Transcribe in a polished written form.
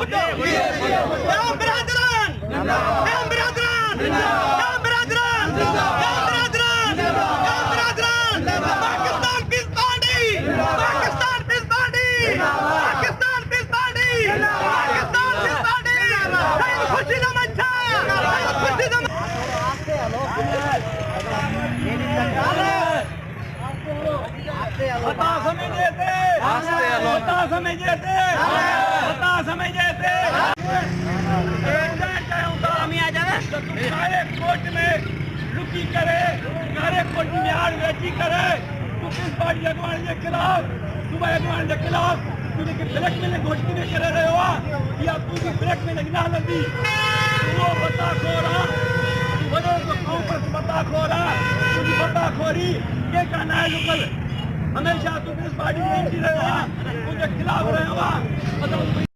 भुट्टो बरादरान बरादरान बरादरान बरादरान Pakistan peace party Pakistan peace party Pakistan peace party Pakistan peace party खुशी का मंचा खुशी का बता समझे थे बता समझे थे बता समझे थे कोर्ट में रुकी करे सारे कोर्ट में हार वेची करे तू किस पार्टी अगवान के खिलाफ सुबह अगवान के खिलाफ तूने कि ब्लैक में घोषणा में करे रहे हो या तू भी ब्लैक में लगना लगी वो बता खोरा तू वजह को ऊपर बता खोरा तुझी बता खोरी ये कहना है लोकल हमेशा तू किस पार्टी में रहे हो उनके खिलाफ रहे हो